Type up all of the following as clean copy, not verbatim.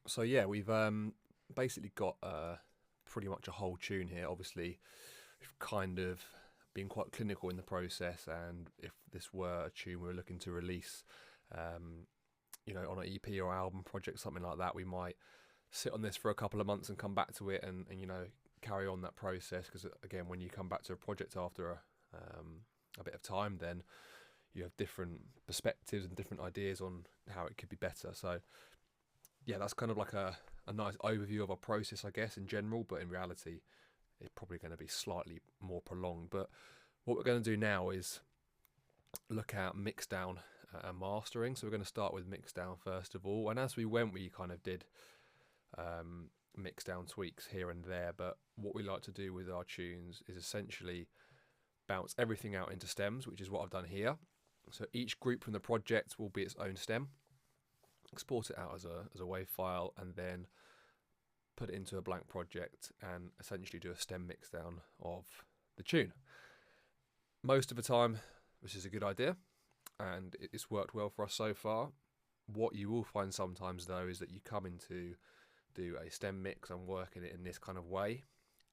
So yeah, we've basically got pretty much a whole tune here. Obviously, we've kind of been quite clinical in the process, and if this were a tune we were looking to release, on an EP or album project, something like that, we might sit on this for a couple of months and come back to it, and carry on that process. Because again, when you come back to a project after a bit of time, then you have different perspectives and different ideas on how it could be better. So yeah, that's kind of like a nice overview of our process, I guess, in general, but in reality, it's probably going to be slightly more prolonged. But what we're going to do now is look at mixdown and mastering. So we're going to start with mixdown first of all. And as we went, we kind of did mixdown tweaks here and there. But what we like to do with our tunes is essentially bounce everything out into stems, which is what I've done here. So each group from the project will be its own stem. Export it out as a WAV file, and then put it into a blank project and essentially do a stem mixdown of the tune. Most of the time, this is a good idea, and it's worked well for us so far. What you will find sometimes, though, is that you come in to do a stem mix and working it in this kind of way,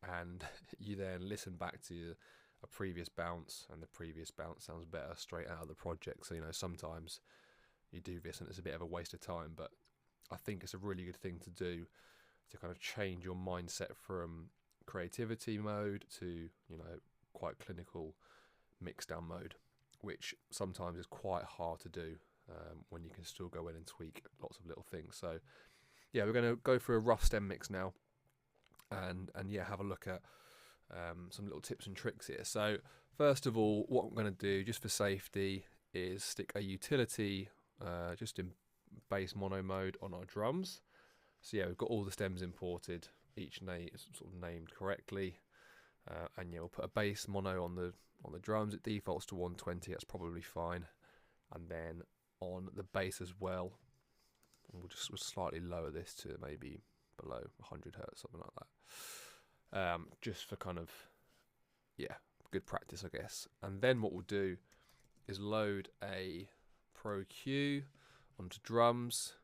and you then listen back to a previous bounce, and the previous bounce sounds better straight out of the project. So, sometimes you do this and it's a bit of a waste of time, but I think it's a really good thing to do to kind of change your mindset from creativity mode to, quite clinical mixdown mode, which sometimes is quite hard to do when you can still go in and tweak lots of little things. So yeah, we're going to go through a rough stem mix now, and yeah, have a look at some little tips and tricks here. So first of all, what I'm going to do just for safety is stick a utility just in bass mono mode on our drums. So yeah, we've got all the stems imported, each name sort of named correctly, and yeah, we'll put a bass mono on the drums. It defaults to 120. That's probably fine. And then on the bass as well, we'll slightly lower this to maybe below 100 hertz, something like that. Just for kind of good practice, I guess. And then what we'll do is load a Pro Q onto drums.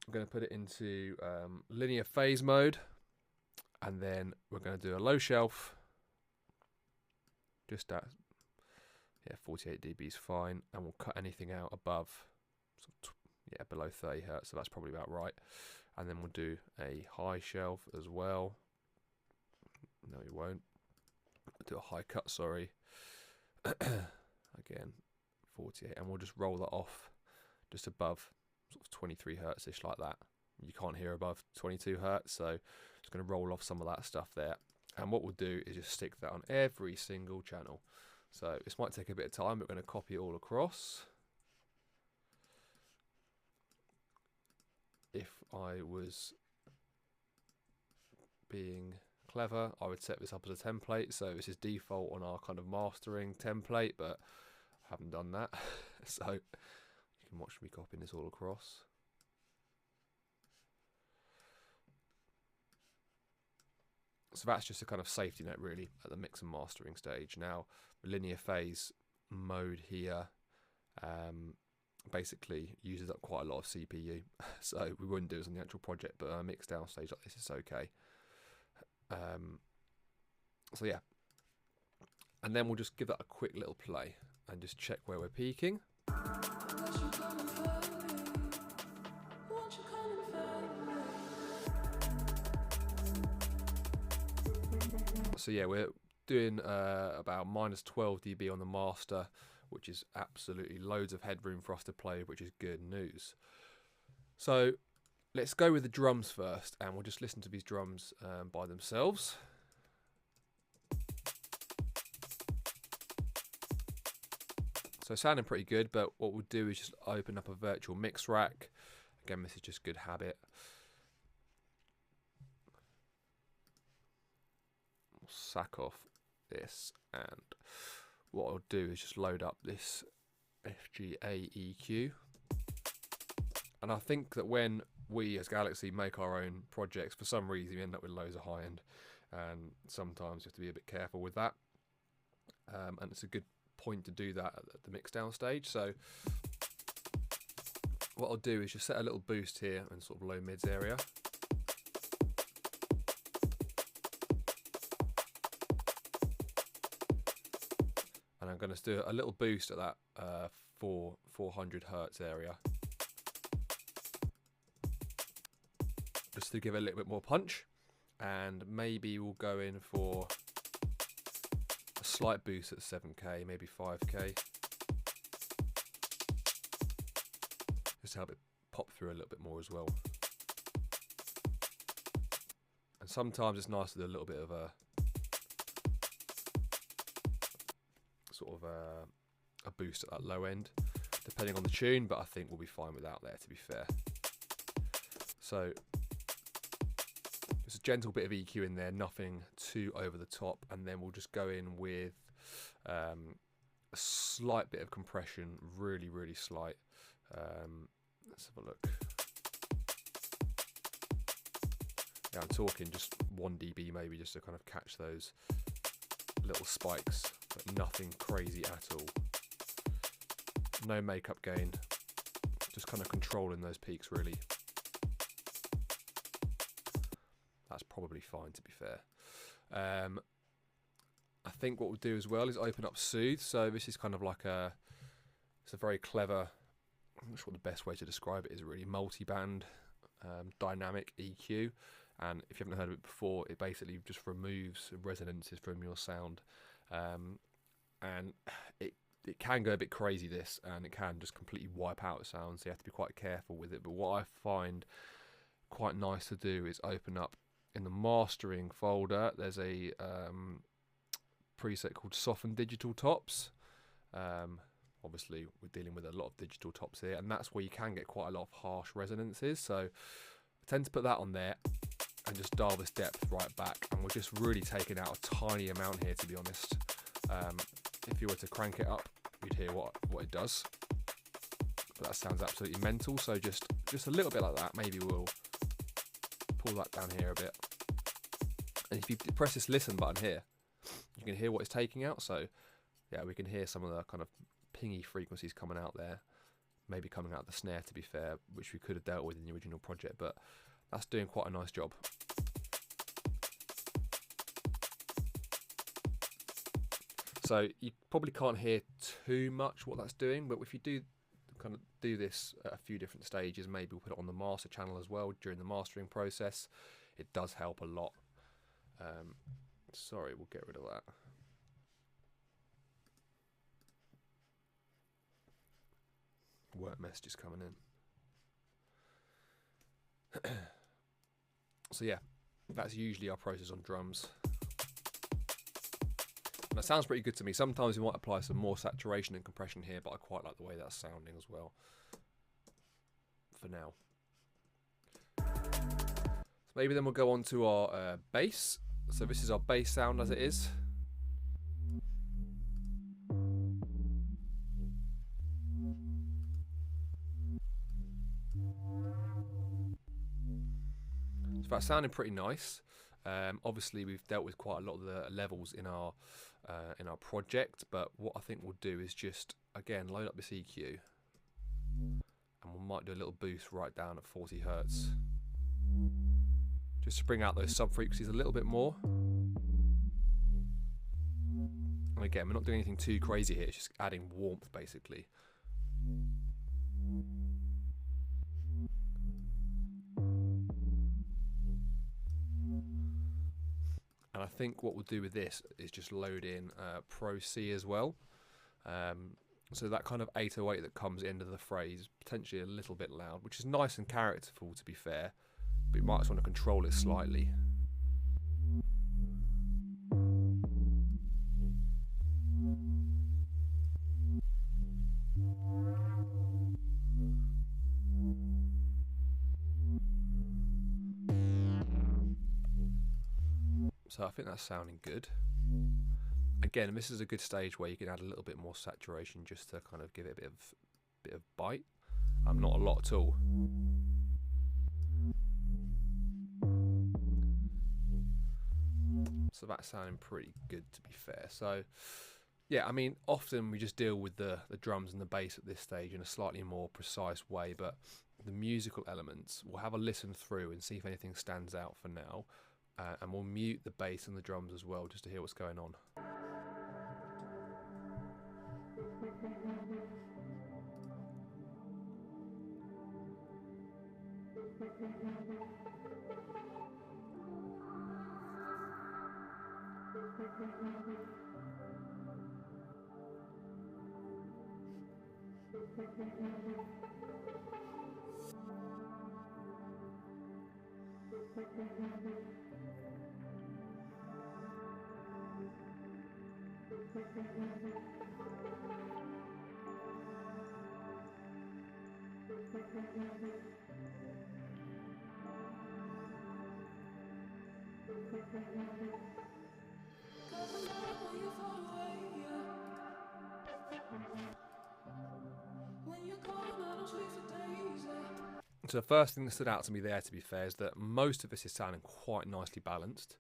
I'm going to put it into linear phase mode, and then we're going to do a low shelf, just at 48 dB is fine, and we'll cut anything out above below 30 hertz, so that's probably about right. And then we'll do a high shelf as well. No, we won't. We'll do a high cut, sorry. Again, 48, and we'll just roll that off just above sort of 23 hertz ish, like that. You can't hear above 22 hertz, so just going to roll off some of that stuff there. And what we'll do is just stick that on every single channel. So this might take a bit of time, but we're going to copy it all across. If I was being clever, I would set this up as a template. So this is default on our kind of mastering template, but I haven't done that. So you can watch me copying this all across. So that's just a kind of safety net really at the mix and mastering stage. Now the linear phase mode here basically uses up quite a lot of CPU, so we wouldn't do this on the actual project, but a mix down stage like this is okay. So yeah, and then we'll just give that a quick little play and just check where we're peaking. So yeah, we're doing about minus 12 dB on the master, which is absolutely loads of headroom for us to play, which is good news. So let's go with the drums first, and we'll just listen to these drums by themselves. So sounding pretty good, but what we'll do is just open up a virtual mix rack. Again, this is just good habit. We'll sack off this, and what I'll do is just load up this FGA EQ. And I think that when we as Galaxy make our own projects, for some reason we end up with loads of high end, and sometimes you have to be a bit careful with that. And it's a good point to do that at the mixdown stage. So what I'll do is just set a little boost here in sort of low mids area. And I'm going to do a little boost at that 400 hertz area, just to give it a little bit more punch. And maybe we'll go in for a slight boost at 7k, maybe 5k, just to help it pop through a little bit more as well. And sometimes it's nice to do a little bit of a sort of a boost at that low end, depending on the tune, but I think we'll be fine without there, to be fair. So there's a gentle bit of EQ in there, nothing too over the top, and then we'll just go in with a slight bit of compression, really, really slight. Let's have a look. Yeah, I'm talking just 1 dB maybe, just to kind of catch those little spikes, but nothing crazy at all. No makeup gain, just kind of controlling those peaks really. That's probably fine, to be fair. I think what we'll do as well is open up Soothe. So this is kind of like it's a very clever, I'm not sure what the best way to describe it is really, multi-band dynamic EQ. And if you haven't heard of it before, it basically just removes resonances from your sound. And it can go a bit crazy, this, and it can just completely wipe out sounds, so you have to be quite careful with it. But what I find quite nice to do is open up in the mastering folder, there's a preset called Soften Digital Tops. Obviously we're dealing with a lot of digital tops here, and that's where you can get quite a lot of harsh resonances, so I tend to put that on there and just dial this depth right back, and we're just really taking out a tiny amount here, to be honest. If you were to crank it up, you'd hear what it does, but that sounds absolutely mental. So just a little bit like that. Maybe we'll pull that down here a bit, and if you press this listen button here, you can hear what it's taking out. So yeah, we can hear some of the kind of pingy frequencies coming out there, maybe coming out the snare, to be fair, which we could have dealt with in the original project, but that's doing quite a nice job. So you probably can't hear too much what that's doing, but if you do kind of do this at a few different stages, maybe we'll put it on the master channel as well during the mastering process, it does help a lot. Sorry, we'll get rid of that. Work messages coming in. So yeah, that's usually our process on drums. And that sounds pretty good to me. Sometimes we might apply some more saturation and compression here, but I quite like the way that's sounding as well for now. So maybe then we'll go on to our bass. So this is our bass sound as it is. So that's sounding pretty nice. Obviously we've dealt with quite a lot of the levels in our project, but what I think we'll do is just again load up this EQ, and we might do a little boost right down at 40 hertz, just to bring out those sub frequencies a little bit more. And again, we're not doing anything too crazy here, it's just adding warmth basically. And I think what we'll do with this is just load in Pro C as well. So that kind of 808 that comes into the phrase, potentially a little bit loud, which is nice and characterful, to be fair, but you might just want to control it slightly. So I think that's sounding good. Again, this is a good stage where you can add a little bit more saturation just to kind of give it a bit of bite. Not a lot at all. So that's sounding pretty good, to be fair. So Yeah, I mean, often we just deal with the drums and the bass at this stage in a slightly more precise way, but the musical elements, we'll have a listen through and see if anything stands out for now, and we'll mute the bass and the drums as well just to hear what's going on. So the first thing that stood out to me there, to be fair, is that most of this is sounding quite nicely balanced.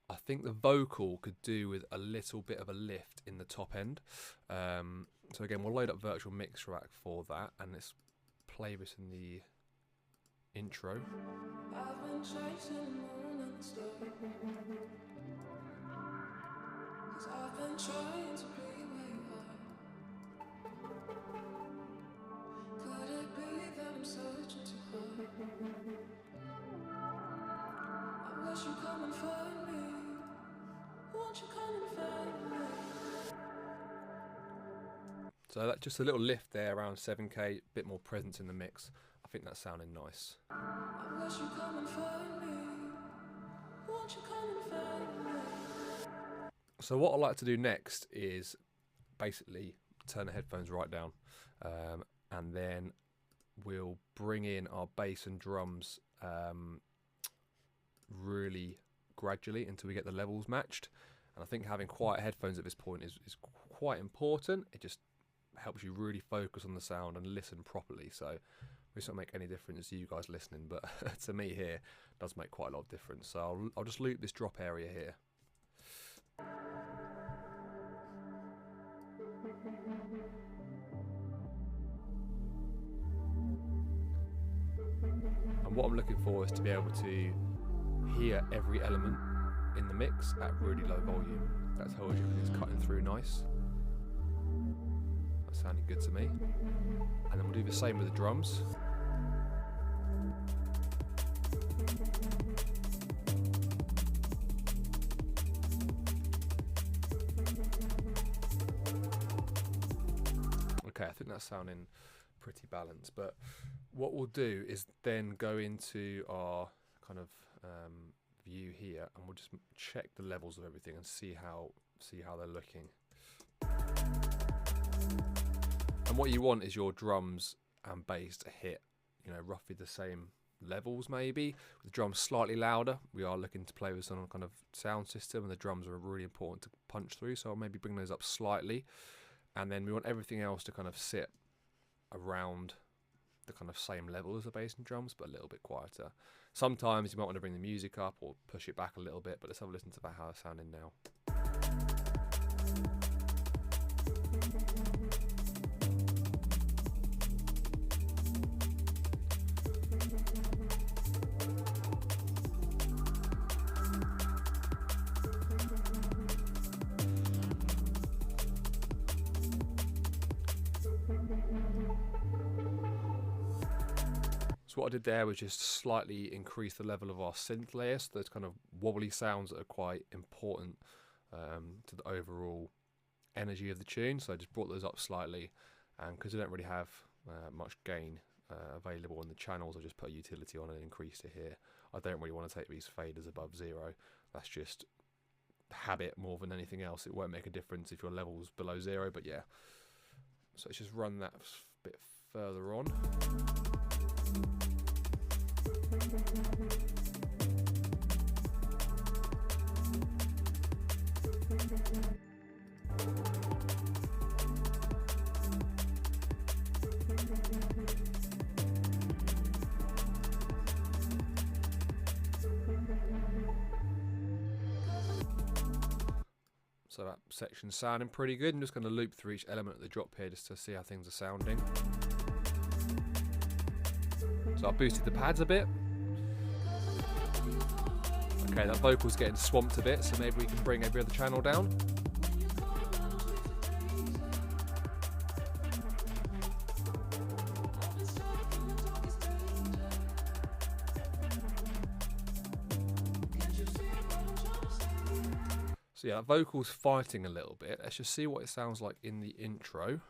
I think the vocal could do with a little bit of a lift in the top end. So again, we'll load up Virtual Mix Rack for that, and let's play this in the intro. I've been chasing the moon and the stars, 'cause I've been trying to be where you are. Could it be that I'm searching too hard? I wish you'd come and find me. Won't you come and find me? So that's just a little lift there around 7k, bit more presence in the mix. I think that's sounding nice. I wish you'd come and find me. Won't you come and find me? So what I like to do next is basically turn the headphones right down, and then we'll bring in our bass and drums really gradually until we get the levels matched. And I think having quiet headphones at this point is quite important. It just helps you really focus on the sound and listen properly. So this won't make any difference to you guys listening, but to me here, it does make quite a lot of difference. So I'll just loop this drop area here. And what I'm looking for is to be able to hear every element in the mix at really low volume. That tells you everything's cutting through nice. That's sounding good to me. And then we'll do the same with the drums. Okay, I think that's sounding pretty balanced, but what we'll do is then go into our kind of view here, and we'll just check the levels of everything and see how they're looking. And what you want is your drums and bass to hit, roughly the same levels, maybe with the drums slightly louder. We are looking to play with some kind of sound system, and the drums are really important to punch through, so I'll maybe bring those up slightly. And then we want everything else to kind of sit around the kind of same level as the bass and drums, but a little bit quieter. Sometimes you might want to bring the music up or push it back a little bit, but let's have a listen to how it's sounding now. So what I did there was just slightly increase the level of our synth layer, so those kind of wobbly sounds that are quite important to the overall energy of the tune. So I just brought those up slightly, and because I don't really have much gain available on the channels, I just put a utility on and increased it here. I don't really want to take these faders above 0. That's just habit more than anything else. It won't make a difference if your level's below 0, but yeah. So let's just run that bit further on. So that section sounding pretty good. I'm just going to loop through each element of the drop here just to see how things are sounding. So I've boosted the pads a bit. Okay, that vocal's getting swamped a bit, so maybe we can bring every other channel down. So yeah, that vocal's fighting a little bit. Let's just see what it sounds like in the intro.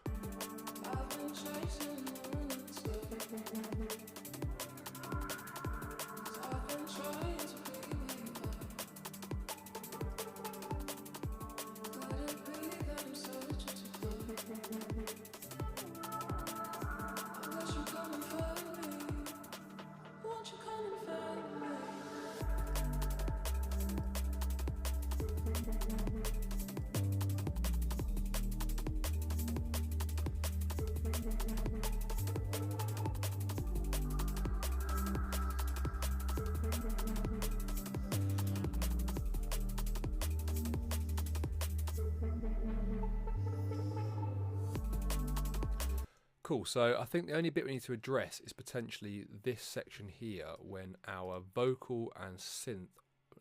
Cool, so I think the only bit we need to address is potentially this section here when our vocal and synth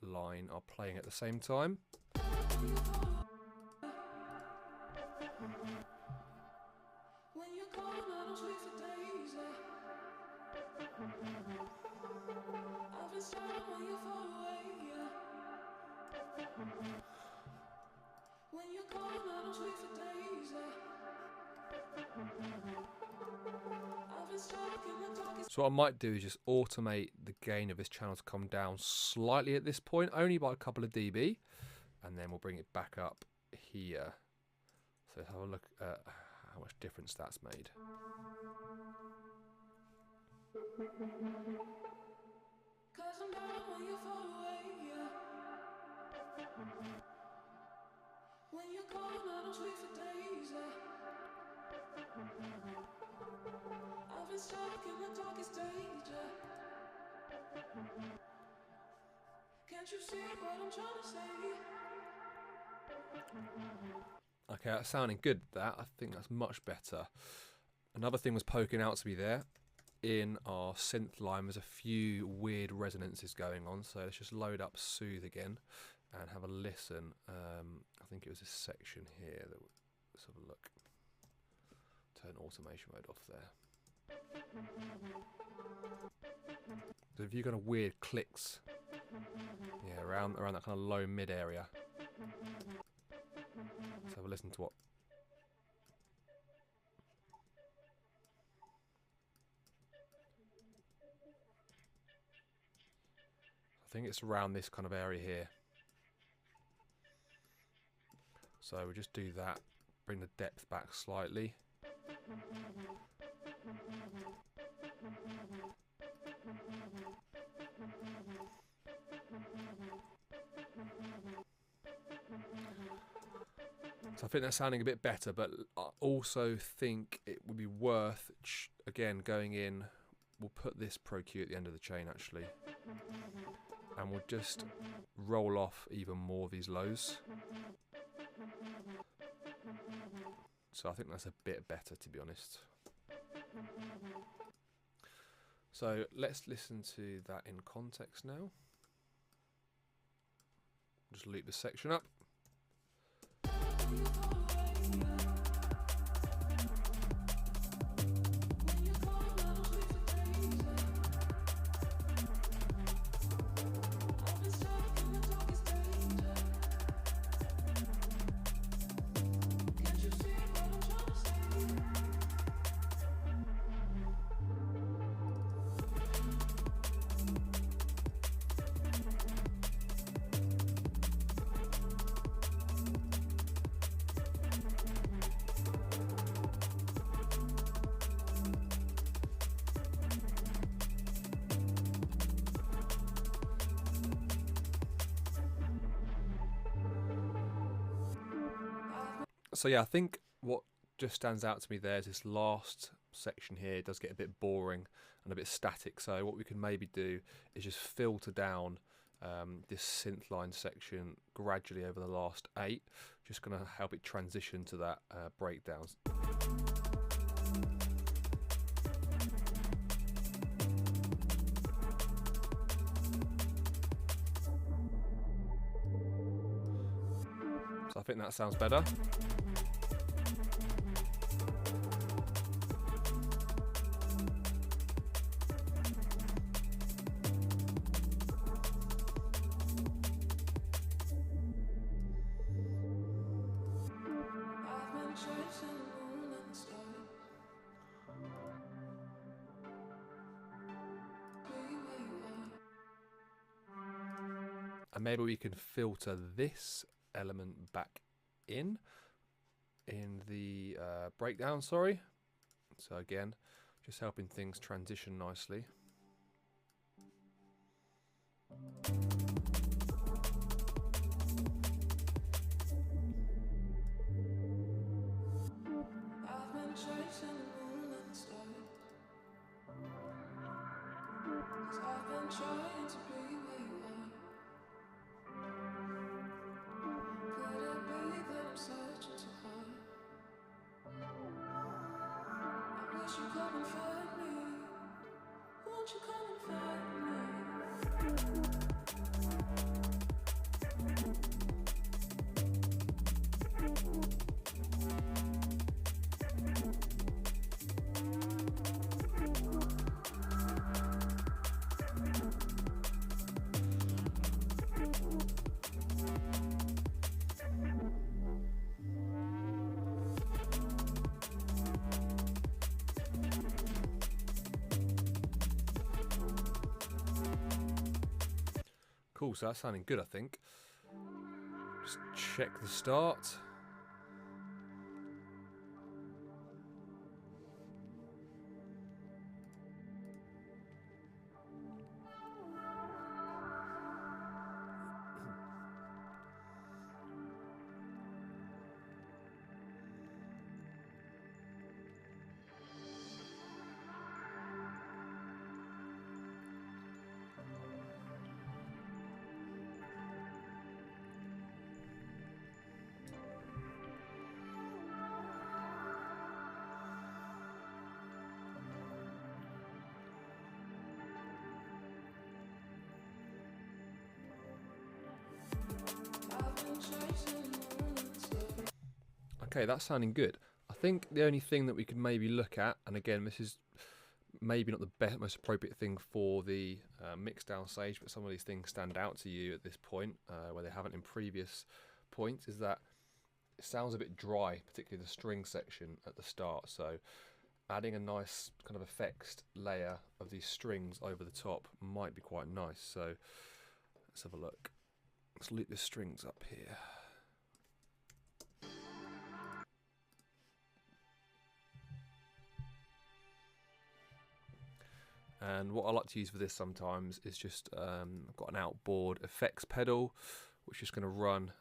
line are playing at the same time. So what I might do is just automate the gain of this channel to come down slightly at this point, only by a couple of dB, and then we'll bring it back up here. So have a look at how much difference that's made. Okay, that's sounding good. That, I think that's much better. Another thing was poking out to me there. In our synth line, there's a few weird resonances going on. So let's just load up Soothe again and have a listen. I think it was this section here. Let's have a look. Turn automation mode off there. So if you've got a weird clicks, yeah, around that kind of low mid area. Let's have a listen to what. I think it's around this kind of area here. So we'll just do that, bring the depth back slightly. So I think that's sounding a bit better, but I also think it would be worth, again, going in, we'll put this Pro Q at the end of the chain actually, and we'll just roll off even more of these lows. So I think that's a bit better, to be honest. So let's listen to that in context now. Just loop this section up. So yeah, I think what just stands out to me there is this last section here. It does get a bit boring and a bit static. So what we can maybe do is just filter down this synth line section gradually over the last 8, just going to help it transition to that breakdowns. So I think that sounds better. And maybe we can filter this element back in the breakdown, sorry. So again, just helping things transition nicely. Cool, so that's sounding good, I think. Just check the start. Okay, that's sounding good. I think the only thing that we could maybe look at, and again, this is maybe not the best, most appropriate thing for the mixdown stage, but some of these things stand out to you at this point, where they haven't in previous points, is that it sounds a bit dry, particularly the string section at the start. So adding a nice kind of effects layer of these strings over the top might be quite nice. So let's have a look. Let's loop the strings up here. And what I like to use for this sometimes is just, I've got an outboard effects pedal, which is going to run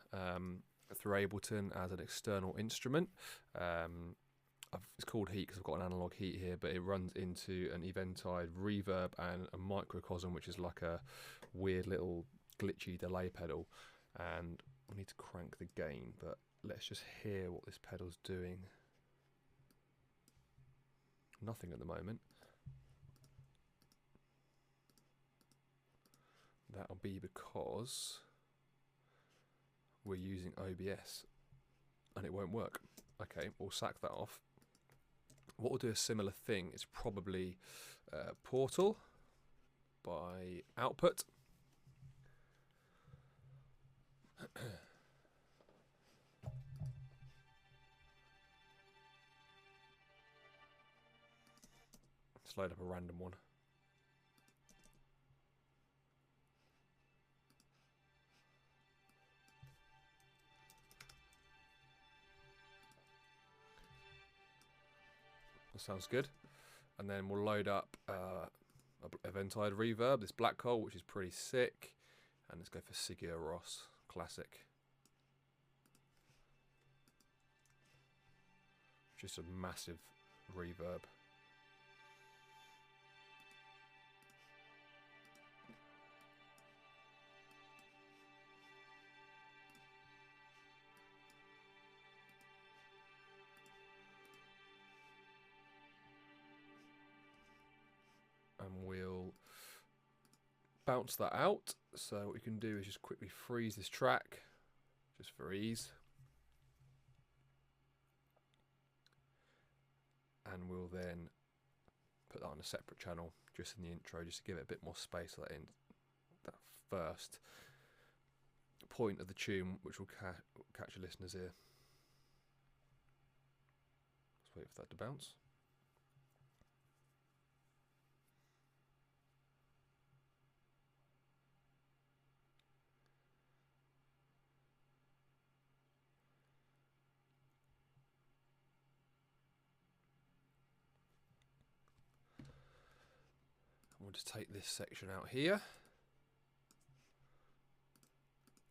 through Ableton as an external instrument. It's called Heat because I've got an analog heat here, but it runs into an eventide reverb and a microcosm, which is like a weird little glitchy delay pedal. And we need to crank the gain, but let's just hear what this pedal's doing. Nothing at the moment. That'll be because we're using OBS and it won't work. Okay, we'll sack that off. What we'll do a similar thing is probably Portal by Output. Let's load up a random one. That sounds good. And then we'll load up Eventide Reverb, this black hole, which is pretty sick. And let's go for Sigur Rós, classic. Just a massive reverb. bounce that out. So what we can do is just quickly freeze this track, just for ease. And we'll then put that on a separate channel, just in the intro, just to give it a bit more space, so that in that first point of the tune, which will catch your listeners' ear. Let's wait for that to bounce. We'll just take this section out here,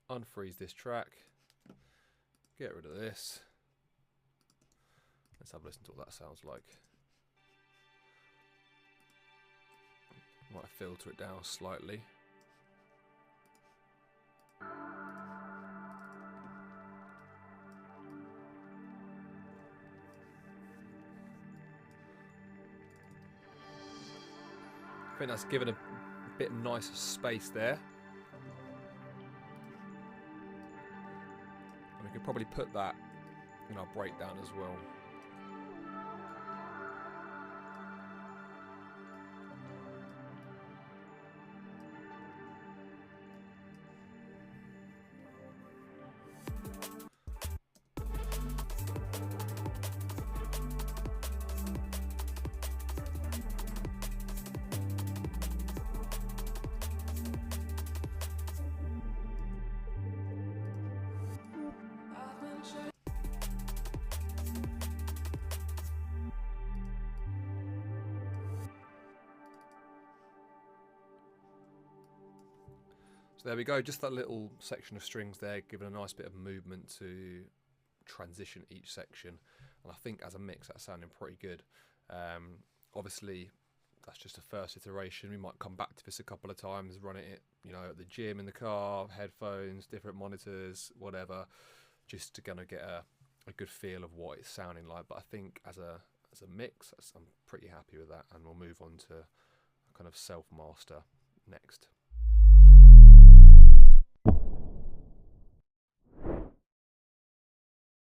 unfreeze this track, get rid of this. Let's have a listen to what that sounds like. Might filter it down slightly. I think that's given a bit nicer space there. And we could probably put that in our breakdown as well. So there we go, just that little section of strings there, giving a nice bit of movement to transition each section. And I think as a mix, that's sounding pretty good. Obviously, that's just a first iteration. We might come back to this a couple of times, run it, you know, at the gym, in the car, headphones, different monitors, whatever, just to kind of get a good feel of what it's sounding like. But I think as a mix, I'm pretty happy with that, and we'll move on to a kind of self-master next.